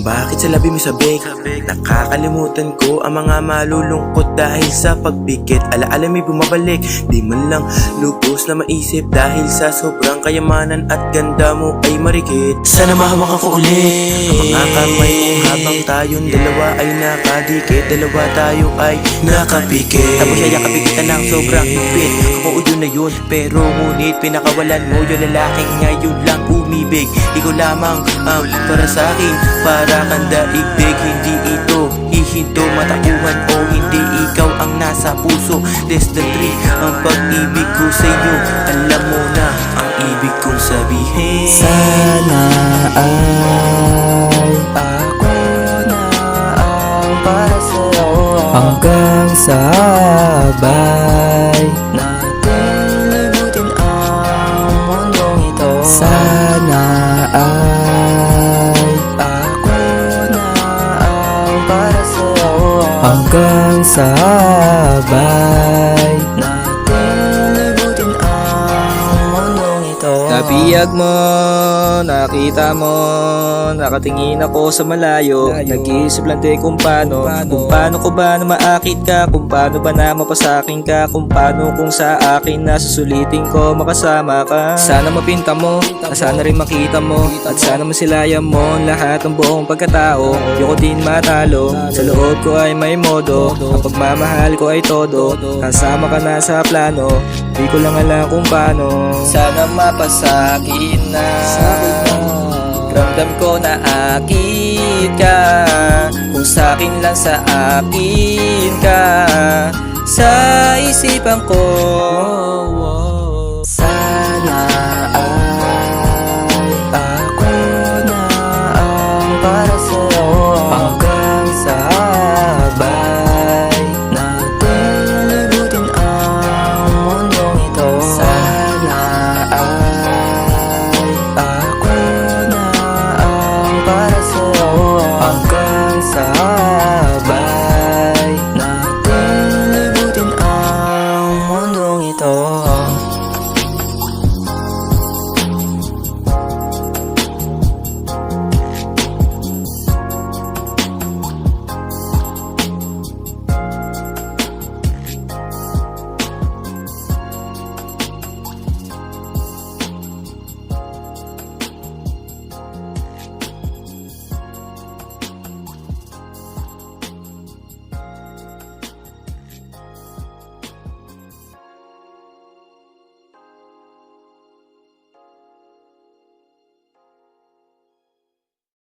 Bakit sa labi mo sabik? Nakakalimutan ko ang mga malulungkot dahil sa pagpikit. Alaala may bumabalik, di man lang lubos na maisip dahil sa sobrang kayamanan at ganda mo ay marikit. Sana mahawakan ko ulit ang mga kamay mo habang tayong dalawa ay nakadikit. Dalawa tayo ay nakapikit, tapos yayakapin kita ng sobrang higpit. Ako yun na yun, pero ngunit pinakawalan mo yung lalaking ngayon lang umibig. Ikaw lamang ang para sa akin, para kang daigdig. Hindi ito hihinto, matakuhan o hindi ikaw ang nasa puso. Less than 3 ang pag-ibig ko sa iyo. Alam mo na ang ibig kong sabihin. Sana ay ako na ang para sa'yo, hanggang sa sabay natin libutin ang mundong ito. Sana ay ako na ang para sa'yo, hanggang sa sabay natin libutin ang mundong ito. Nabiyag mo, nakita mo, nakatingin ako sa malayo. Nag-iisip lang din kung paano ko ba na maakit ka, kung paano ba na mapasakin ka, kung paano kung sa akin na susulitin ko makasama ka. Sana mapinta mo, sana rin makita mo, at sana masilayan mo lahat ng buong pagkatao. Ayoko din matalo, sa loob ko ay may modo, ang pagmamahal ko ay todo. Kasama ka na sa plano, di ko lang alam kung paano. Sana mapasakin na, ramdam ko na akit ka, kung sa'kin lang sa akin ka. Sa isipan ko